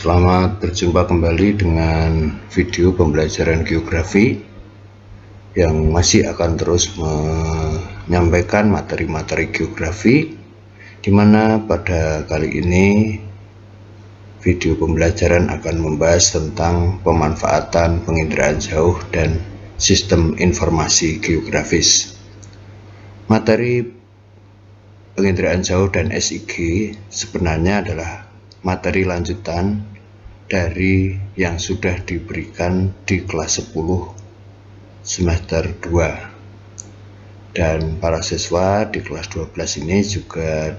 Selamat berjumpa kembali dengan video pembelajaran geografi yang masih akan terus menyampaikan materi-materi geografi, di mana pada kali ini video pembelajaran akan membahas tentang pemanfaatan penginderaan jauh dan sistem informasi geografis. Materi penginderaan jauh dan SIG sebenarnya adalah materi lanjutan dari yang sudah diberikan di kelas 10 semester 2, dan para siswa di kelas 12 ini juga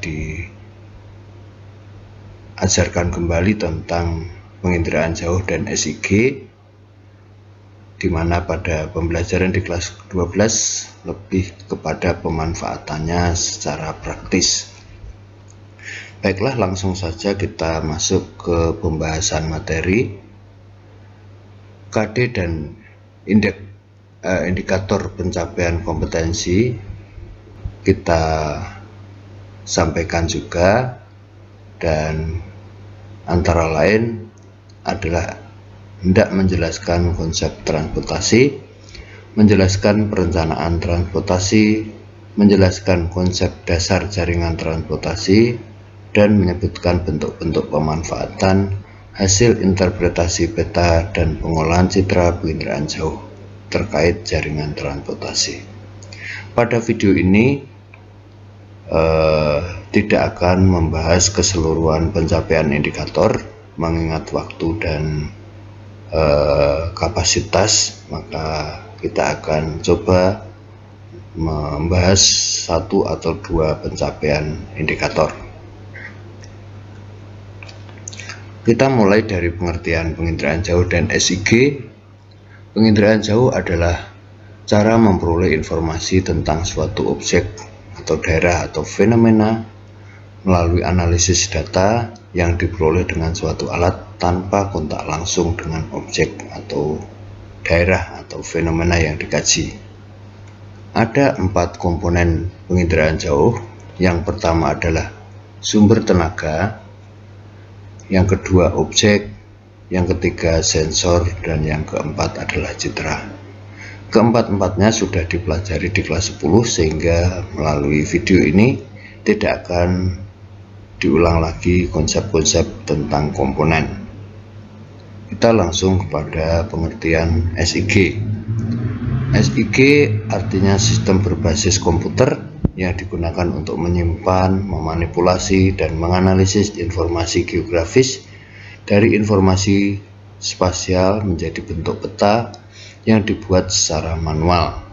diajarkan kembali tentang penginderaan jauh dan SIG, di mana pada pembelajaran di kelas 12 lebih kepada pemanfaatannya secara praktis. Baiklah, langsung saja kita masuk ke pembahasan materi. KD dan indikator pencapaian kompetensi kita sampaikan juga, dan antara lain adalah hendak menjelaskan konsep transportasi, menjelaskan perencanaan transportasi, menjelaskan konsep dasar jaringan transportasi, dan menyebutkan bentuk-bentuk pemanfaatan, hasil interpretasi peta, dan pengolahan citra penginderaan jauh terkait jaringan transportasi. Pada video ini tidak akan membahas keseluruhan pencapaian indikator, mengingat waktu dan kapasitas, maka kita akan coba membahas satu atau dua pencapaian indikator. Kita mulai dari pengertian penginderaan jauh dan SIG. Penginderaan jauh adalah cara memperoleh informasi tentang suatu objek atau daerah atau fenomena melalui analisis data yang diperoleh dengan suatu alat tanpa kontak langsung dengan objek atau daerah atau fenomena yang dikaji. Ada 4 komponen penginderaan jauh. Yang pertama adalah sumber tenaga, yang kedua objek, yang ketiga sensor, dan yang keempat adalah citra. Keempat-empatnya sudah dipelajari di kelas 10, sehingga melalui video ini tidak akan diulang lagi konsep-konsep tentang komponen. Kita langsung kepada pengertian SIG. SIG artinya sistem berbasis komputer yang digunakan untuk menyimpan, memanipulasi, dan menganalisis informasi geografis dari informasi spasial menjadi bentuk peta yang dibuat secara manual.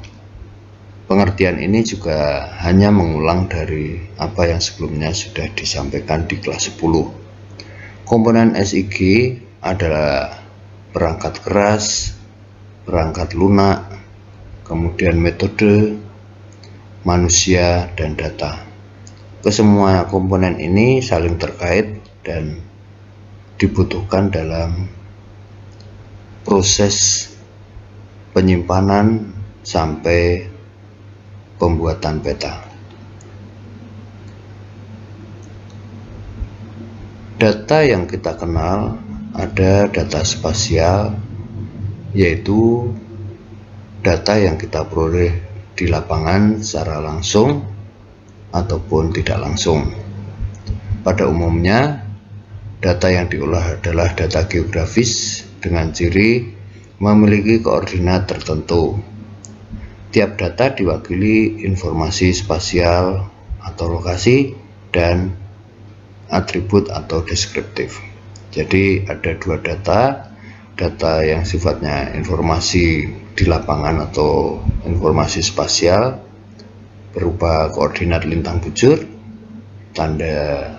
Pengertian ini juga hanya mengulang dari apa yang sebelumnya sudah disampaikan di kelas 10. Komponen SIG adalah perangkat keras, perangkat lunak, kemudian metode, manusia, dan data. Kesemua komponen ini saling terkait dan dibutuhkan dalam proses penyimpanan sampai pembuatan peta. Data yang kita kenal ada data spasial, yaitu data yang kita peroleh di lapangan secara langsung ataupun tidak langsung. Pada umumnya, data yang diolah adalah data geografis dengan ciri memiliki koordinat tertentu. Tiap data diwakili informasi spasial atau lokasi dan atribut atau deskriptif. Jadi ada dua data yang sifatnya informasi di lapangan atau informasi spasial berupa koordinat lintang bujur, tanda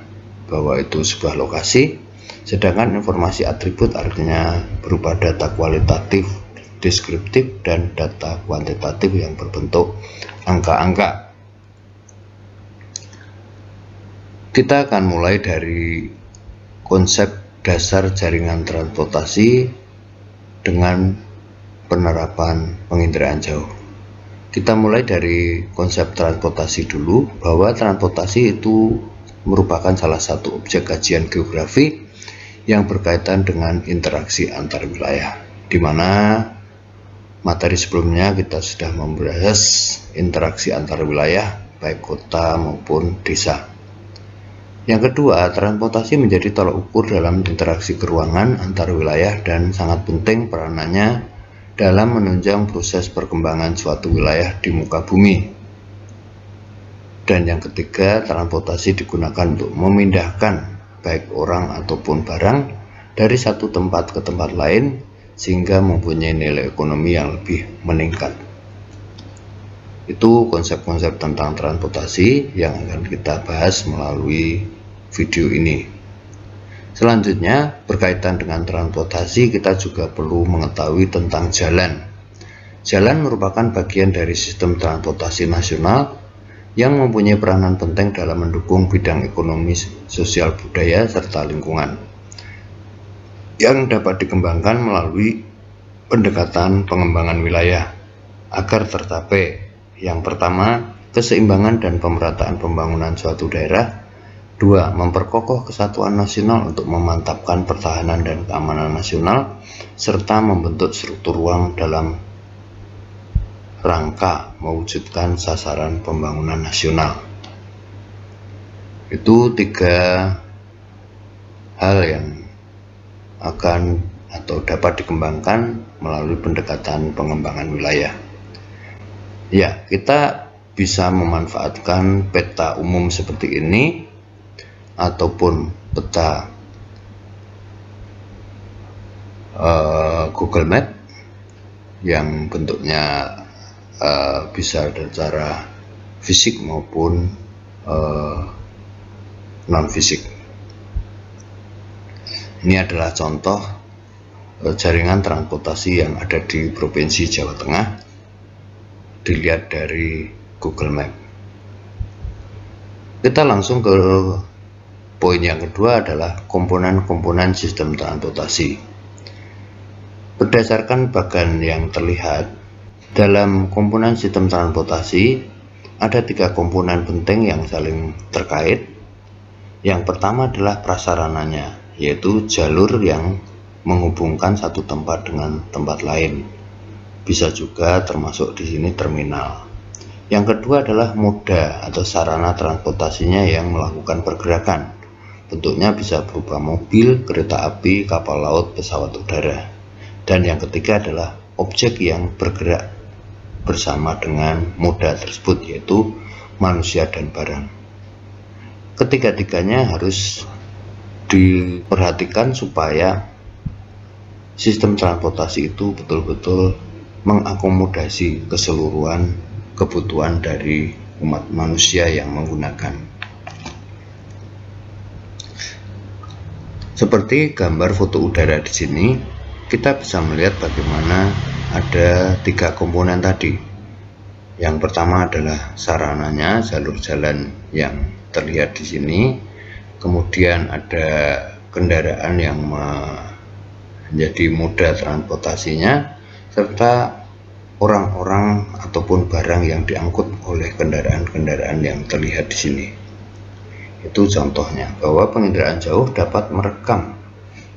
bahwa itu sebuah lokasi, sedangkan informasi atribut artinya berupa data kualitatif, deskriptif, dan data kuantitatif yang berbentuk angka-angka. Kita akan mulai dari konsep dasar jaringan transportasi dengan penerapan penginderaan jauh. Kita mulai dari konsep transportasi dulu, bahwa transportasi itu merupakan salah satu objek kajian geografi yang berkaitan dengan interaksi antar wilayah, di mana materi sebelumnya kita sudah membahas interaksi antar wilayah baik kota maupun desa. Yang kedua, transportasi menjadi tolak ukur dalam interaksi keruangan antar wilayah dan sangat penting peranannya dalam menunjang proses perkembangan suatu wilayah di muka bumi. Dan yang ketiga, transportasi digunakan untuk memindahkan baik orang ataupun barang dari satu tempat ke tempat lain sehingga mempunyai nilai ekonomi yang lebih meningkat. Itu konsep-konsep tentang transportasi yang akan kita bahas melalui video ini. Selanjutnya, berkaitan dengan transportasi, kita juga perlu mengetahui tentang jalan. Jalan merupakan bagian dari sistem transportasi nasional yang mempunyai peranan penting dalam mendukung bidang ekonomi, sosial, budaya, serta lingkungan, yang dapat dikembangkan melalui pendekatan pengembangan wilayah agar tercapai yang pertama, keseimbangan dan pemerataan pembangunan suatu daerah. 2. Memperkokoh kesatuan nasional untuk memantapkan pertahanan dan keamanan nasional, serta membentuk struktur ruang dalam rangka mewujudkan sasaran pembangunan nasional. Itu 3 hal yang akan atau dapat dikembangkan melalui pendekatan pengembangan wilayah. Ya, kita bisa memanfaatkan peta umum seperti ini ataupun peta Google Map yang bentuknya bisa secara fisik maupun non fisik. Ini adalah contoh jaringan transportasi yang ada di Provinsi Jawa Tengah, dilihat dari Google Map. Kita langsung ke poin yang kedua, adalah komponen-komponen sistem transportasi. Berdasarkan bagan yang terlihat, dalam komponen sistem transportasi ada 3 komponen penting yang saling terkait. Yang pertama adalah prasarananya, yaitu jalur yang menghubungkan satu tempat dengan tempat lain. Bisa juga termasuk di sini terminal. Yang kedua adalah moda atau sarana transportasinya yang melakukan pergerakan. Bentuknya bisa berupa mobil, kereta api, kapal laut, pesawat udara. Dan yang ketiga adalah objek yang bergerak bersama dengan moda tersebut, yaitu manusia dan barang. Ketiga-tiganya harus diperhatikan supaya sistem transportasi itu betul-betul mengakomodasi keseluruhan kebutuhan dari umat manusia yang menggunakan. Seperti gambar foto udara di sini, kita bisa melihat bagaimana ada 3 komponen tadi. Yang pertama adalah sarananya, jalur jalan yang terlihat di sini. Kemudian ada kendaraan yang menjadi moda transportasinya, serta orang-orang ataupun barang yang diangkut oleh kendaraan-kendaraan yang terlihat di sini. Itu contohnya, bahwa penginderaan jauh dapat merekam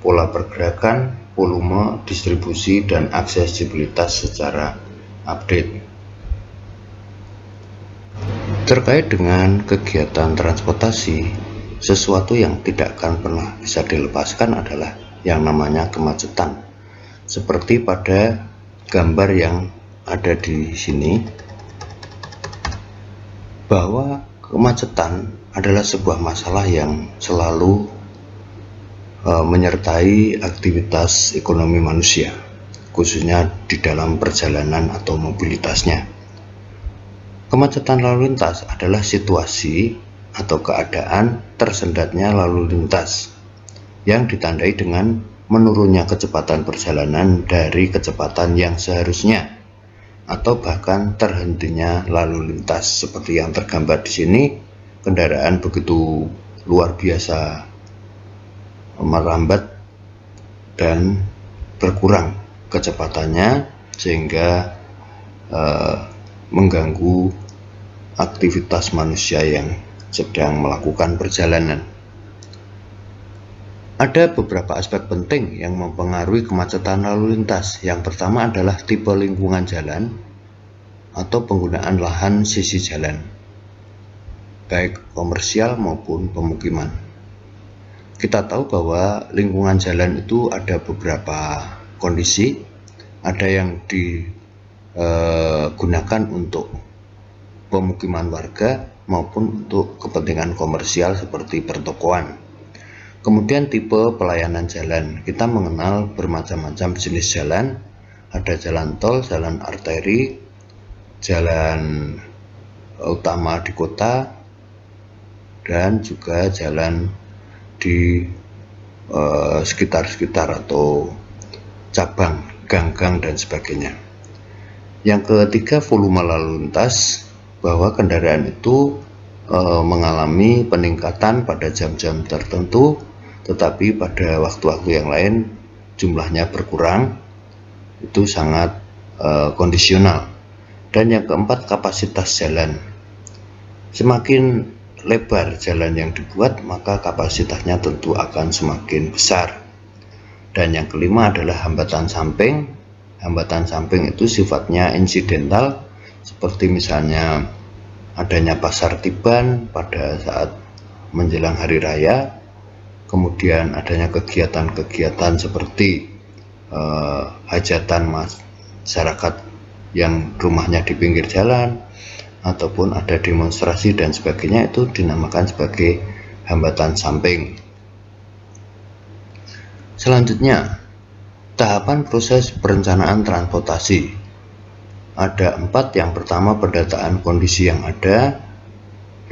pola pergerakan, volume, distribusi, dan aksesibilitas secara update. Terkait dengan kegiatan transportasi, sesuatu yang tidak akan pernah bisa dilepaskan adalah yang namanya kemacetan. Seperti pada gambar yang ada di sini, bahwa kemacetan adalah sebuah masalah yang selalu menyertai aktivitas ekonomi manusia, khususnya di dalam perjalanan atau mobilitasnya. Kemacetan lalu lintas adalah situasi atau keadaan tersendatnya lalu lintas yang ditandai dengan menurunnya kecepatan perjalanan dari kecepatan yang seharusnya, atau bahkan terhentinya lalu lintas seperti yang tergambar di sini. Kendaraan begitu luar biasa merambat dan berkurang kecepatannya sehingga mengganggu aktivitas manusia yang sedang melakukan perjalanan. Ada beberapa aspek penting yang mempengaruhi kemacetan lalu lintas. Yang pertama adalah tipe lingkungan jalan atau penggunaan lahan sisi jalan, baik komersial maupun pemukiman. Kita tahu bahwa lingkungan jalan itu ada beberapa kondisi, ada yang digunakan untuk pemukiman warga maupun untuk kepentingan komersial seperti pertokoan. Kemudian tipe pelayanan jalan, kita mengenal bermacam-macam jenis jalan, ada jalan tol, jalan arteri, jalan utama di kota, dan juga jalan di sekitar-sekitar atau cabang, gang-gang dan sebagainya. Yang ketiga, volume lalu lintas, bahwa kendaraan itu mengalami peningkatan pada jam-jam tertentu, tetapi pada waktu-waktu yang lain jumlahnya berkurang, itu sangat kondisional. Dan yang keempat, kapasitas jalan. Semakin lebar jalan yang dibuat, maka kapasitasnya tentu akan semakin besar. Dan yang kelima adalah hambatan samping. Hambatan samping itu sifatnya insidental, seperti misalnya adanya pasar tiban pada saat menjelang hari raya, kemudian adanya kegiatan-kegiatan seperti hajatan masyarakat yang rumahnya di pinggir jalan, ataupun ada demonstrasi dan sebagainya, itu dinamakan sebagai hambatan samping. Selanjutnya, tahapan proses perencanaan transportasi. Ada 4. Yang pertama, pendataan kondisi yang ada.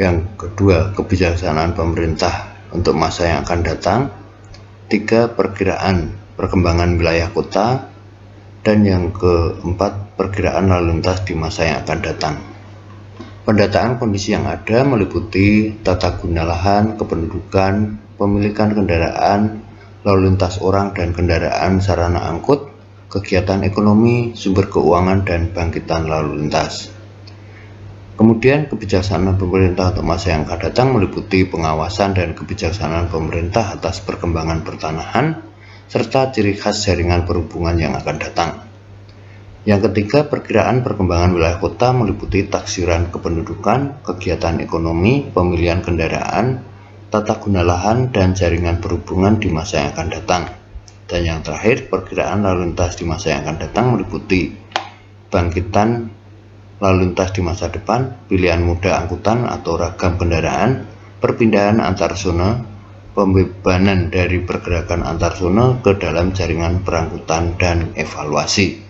Yang kedua, kebijaksanaan pemerintah untuk masa yang akan datang. 3. Perkiraan perkembangan wilayah kota. Dan yang keempat, perkiraan lalu lintas di masa yang akan datang. Pendataan kondisi yang ada meliputi tata guna lahan, kependudukan, pemilikan kendaraan, lalu lintas orang dan kendaraan sarana angkut, kegiatan ekonomi, sumber keuangan, dan bangkitan lalu lintas. Kemudian kebijaksanaan pemerintah untuk masa yang akan datang meliputi pengawasan dan kebijaksanaan pemerintah atas perkembangan pertanahan, serta ciri khas jaringan perhubungan yang akan datang. Yang ketiga, perkiraan perkembangan wilayah kota meliputi taksiran kependudukan, kegiatan ekonomi, pemilihan kendaraan, tata guna lahan, dan jaringan perhubungan di masa yang akan datang. Dan yang terakhir, perkiraan lalu lintas di masa yang akan datang meliputi bangkitan lalu lintas di masa depan, pilihan moda angkutan atau ragam kendaraan, perpindahan antar zona, pembebanan dari pergerakan antar zona ke dalam jaringan perangkutan, dan evaluasi.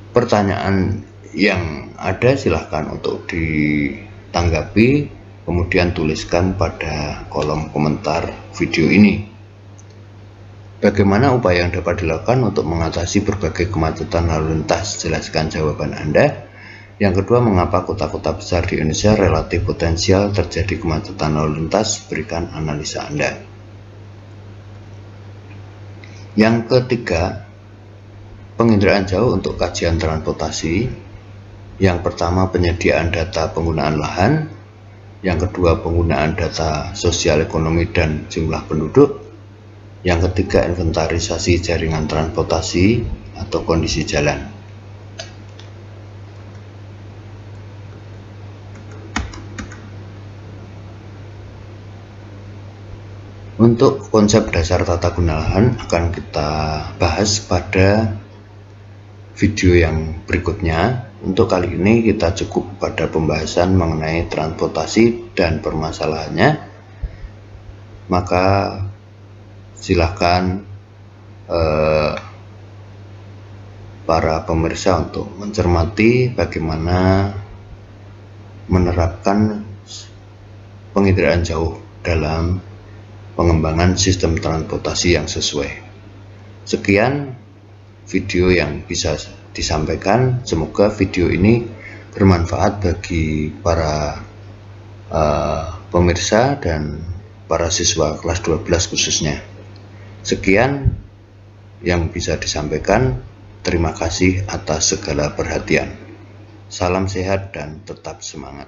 Pertanyaan yang ada silahkan untuk ditanggapi, kemudian tuliskan pada kolom komentar video ini. Bagaimana upaya yang dapat dilakukan untuk mengatasi berbagai kemacetan lalu lintas? Jelaskan jawaban Anda. Yang kedua, mengapa kota-kota besar di Indonesia relatif potensial terjadi kemacetan lalu lintas? Berikan analisa Anda. Yang ketiga, penginderaan jauh untuk kajian transportasi. Yang pertama, penyediaan data penggunaan lahan. Yang kedua, penggunaan data sosial ekonomi dan jumlah penduduk. Yang ketiga, inventarisasi jaringan transportasi atau kondisi jalan. Untuk konsep dasar tata guna lahan akan kita bahas pada video yang berikutnya. Untuk kali ini kita cukup pada pembahasan mengenai transportasi dan permasalahannya. Maka silakan para pemirsa untuk mencermati bagaimana menerapkan penginderaan jauh dalam pengembangan sistem transportasi yang sesuai. Sekian video yang bisa disampaikan. Semoga video ini bermanfaat bagi para pemirsa dan para siswa kelas 12 khususnya. Sekian yang bisa disampaikan. Terima kasih atas segala perhatian. Salam sehat dan tetap semangat.